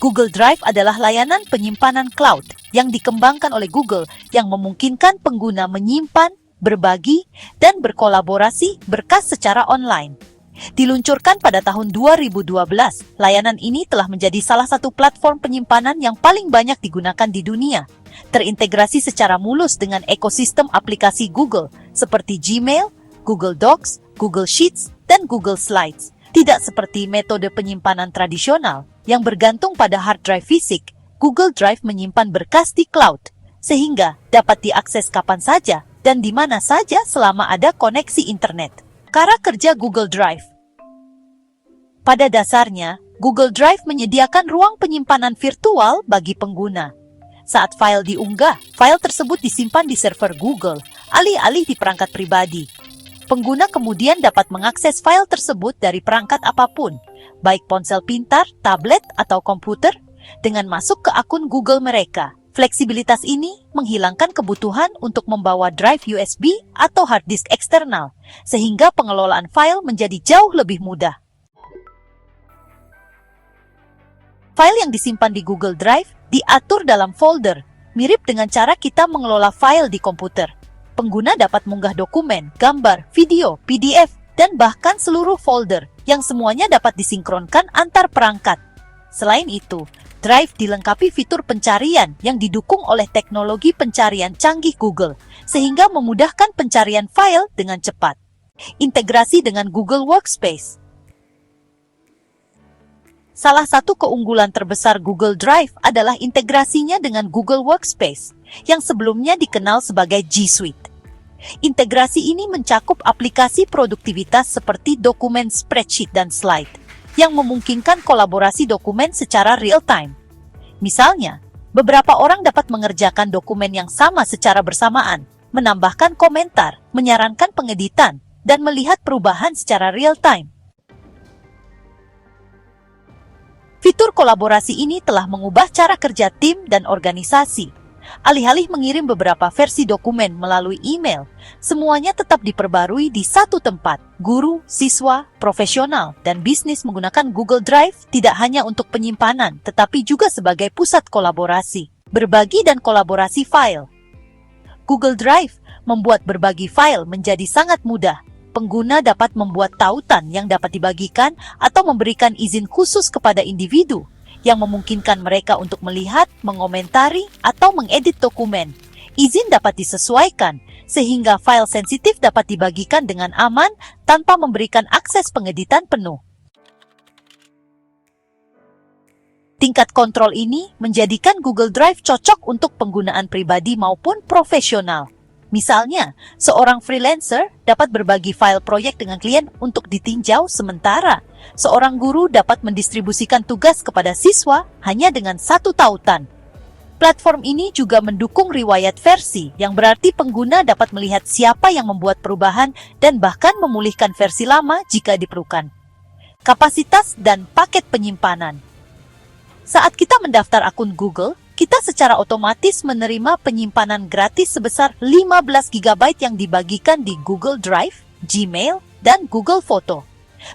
Google Drive adalah layanan penyimpanan cloud yang dikembangkan oleh Google yang memungkinkan pengguna menyimpan, berbagi, dan berkolaborasi berkas secara online. Diluncurkan pada tahun 2012, layanan ini telah menjadi salah satu platform penyimpanan yang paling banyak digunakan di dunia. Terintegrasi secara mulus dengan ekosistem aplikasi Google seperti Gmail, Google Docs, Google Sheets, dan Google Slides. Tidak seperti metode penyimpanan tradisional yang bergantung pada hard drive fisik, Google Drive menyimpan berkas di cloud, sehingga dapat diakses kapan saja dan di mana saja selama ada koneksi internet. Cara kerja Google Drive. Pada dasarnya, Google Drive menyediakan ruang penyimpanan virtual bagi pengguna. Saat file diunggah, file tersebut disimpan di server Google, alih-alih di perangkat pribadi. Pengguna kemudian dapat mengakses file tersebut dari perangkat apapun, baik ponsel pintar, tablet, atau komputer, dengan masuk ke akun Google mereka. Fleksibilitas ini menghilangkan kebutuhan untuk membawa drive USB atau hard disk eksternal, sehingga pengelolaan file menjadi jauh lebih mudah. File yang disimpan di Google Drive diatur dalam folder, mirip dengan cara kita mengelola file di komputer. Pengguna dapat mengunggah dokumen, gambar, video, PDF, dan bahkan seluruh folder yang semuanya dapat disinkronkan antar perangkat. Selain itu, Drive dilengkapi fitur pencarian yang didukung oleh teknologi pencarian canggih Google, sehingga memudahkan pencarian file dengan cepat. Integrasi dengan Google Workspace. Salah satu keunggulan terbesar Google Drive adalah integrasinya dengan Google Workspace, yang sebelumnya dikenal sebagai G Suite. Integrasi ini mencakup aplikasi produktivitas seperti dokumen spreadsheet dan slide, yang memungkinkan kolaborasi dokumen secara real-time. Misalnya, beberapa orang dapat mengerjakan dokumen yang sama secara bersamaan, menambahkan komentar, menyarankan pengeditan, dan melihat perubahan secara real-time. Fitur kolaborasi ini telah mengubah cara kerja tim dan organisasi. Alih-alih mengirim beberapa versi dokumen melalui email, semuanya tetap diperbarui di satu tempat. Guru, siswa, profesional, dan bisnis menggunakan Google Drive tidak hanya untuk penyimpanan, tetapi juga sebagai pusat kolaborasi, berbagi dan kolaborasi file. Google Drive membuat berbagi file menjadi sangat mudah. Pengguna dapat membuat tautan yang dapat dibagikan atau memberikan izin khusus kepada individu, yang memungkinkan mereka untuk melihat, mengomentari, atau mengedit dokumen. Izin dapat disesuaikan, sehingga file sensitif dapat dibagikan dengan aman tanpa memberikan akses pengeditan penuh. Tingkat kontrol ini menjadikan Google Drive cocok untuk penggunaan pribadi maupun profesional. Misalnya, seorang freelancer dapat berbagi file proyek dengan klien untuk ditinjau sementara. Seorang guru dapat mendistribusikan tugas kepada siswa hanya dengan satu tautan. Platform ini juga mendukung riwayat versi, yang berarti pengguna dapat melihat siapa yang membuat perubahan dan bahkan memulihkan versi lama jika diperlukan. Kapasitas dan paket penyimpanan. Saat kita mendaftar akun Google, kita secara otomatis menerima penyimpanan gratis sebesar 15 GB yang dibagikan di Google Drive, Gmail, dan Google Foto.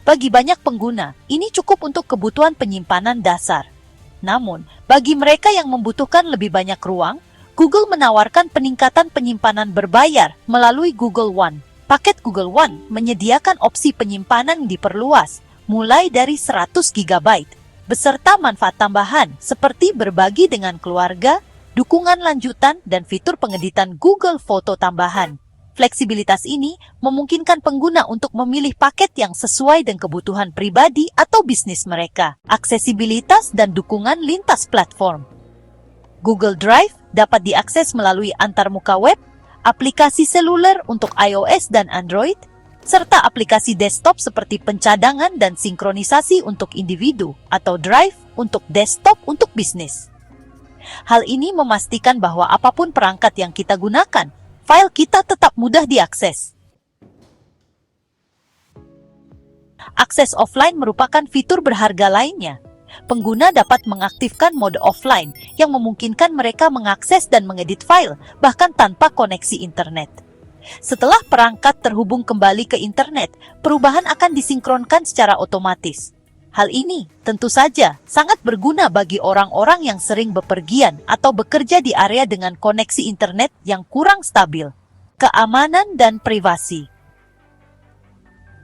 Bagi banyak pengguna, ini cukup untuk kebutuhan penyimpanan dasar. Namun, bagi mereka yang membutuhkan lebih banyak ruang, Google menawarkan peningkatan penyimpanan berbayar melalui Google One. Paket Google One menyediakan opsi penyimpanan yang diperluas, mulai dari 100 GB. Beserta manfaat tambahan seperti berbagi dengan keluarga, dukungan lanjutan, dan fitur pengeditan Google Foto tambahan. Fleksibilitas ini memungkinkan pengguna untuk memilih paket yang sesuai dengan kebutuhan pribadi atau bisnis mereka. Aksesibilitas dan dukungan lintas platform. Google Drive dapat diakses melalui antarmuka web, aplikasi seluler untuk iOS dan Android, serta aplikasi desktop seperti pencadangan dan sinkronisasi untuk individu atau Drive untuk desktop untuk bisnis. Hal ini memastikan bahwa apapun perangkat yang kita gunakan, file kita tetap mudah diakses. Akses offline merupakan fitur berharga lainnya. Pengguna dapat mengaktifkan mode offline yang memungkinkan mereka mengakses dan mengedit file bahkan tanpa koneksi internet. Setelah perangkat terhubung kembali ke internet, perubahan akan disinkronkan secara otomatis. Hal ini tentu saja sangat berguna bagi orang-orang yang sering bepergian atau bekerja di area dengan koneksi internet yang kurang stabil. Keamanan dan privasi.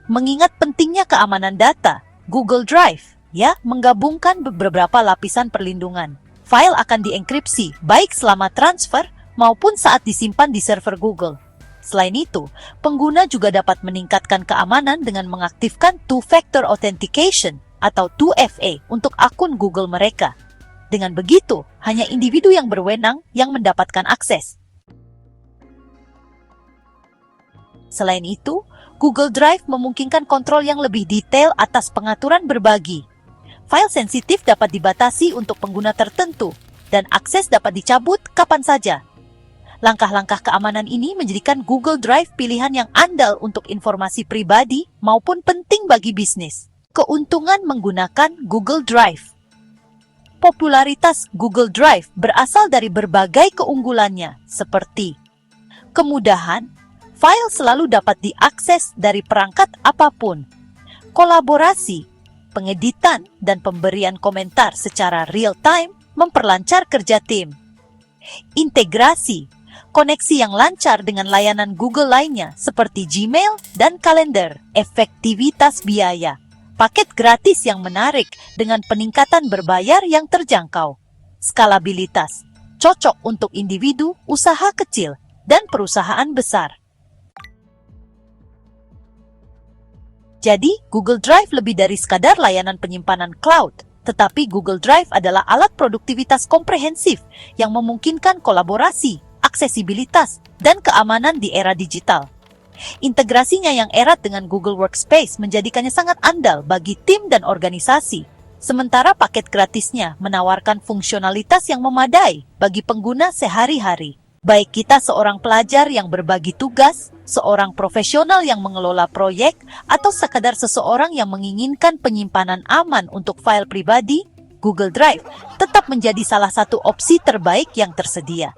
Mengingat pentingnya keamanan data, Google Drive menggabungkan beberapa lapisan perlindungan. File akan dienkripsi baik selama transfer maupun saat disimpan di server Google. Selain itu, pengguna juga dapat meningkatkan keamanan dengan mengaktifkan Two-Factor Authentication atau 2FA untuk akun Google mereka. Dengan begitu, hanya individu yang berwenang yang mendapatkan akses. Selain itu, Google Drive memungkinkan kontrol yang lebih detail atas pengaturan berbagi. File sensitif dapat dibatasi untuk pengguna tertentu, dan akses dapat dicabut kapan saja. Langkah-langkah keamanan ini menjadikan Google Drive pilihan yang andal untuk informasi pribadi maupun penting bagi bisnis. Keuntungan menggunakan Google Drive. Popularitas Google Drive berasal dari berbagai keunggulannya, seperti kemudahan, file selalu dapat diakses dari perangkat apapun, kolaborasi, pengeditan, dan pemberian komentar secara real-time memperlancar kerja tim, integrasi, koneksi yang lancar dengan layanan Google lainnya seperti Gmail dan kalender, efektivitas biaya, paket gratis yang menarik dengan peningkatan berbayar yang terjangkau, skalabilitas, cocok untuk individu, usaha kecil, dan perusahaan besar. Jadi, Google Drive lebih dari sekadar layanan penyimpanan cloud, tetapi Google Drive adalah alat produktivitas komprehensif yang memungkinkan kolaborasi, aksesibilitas, dan keamanan di era digital. Integrasinya yang erat dengan Google Workspace menjadikannya sangat andal bagi tim dan organisasi, sementara paket gratisnya menawarkan fungsionalitas yang memadai bagi pengguna sehari-hari. Baik kita seorang pelajar yang berbagi tugas, seorang profesional yang mengelola proyek, atau sekadar seseorang yang menginginkan penyimpanan aman untuk file pribadi, Google Drive tetap menjadi salah satu opsi terbaik yang tersedia.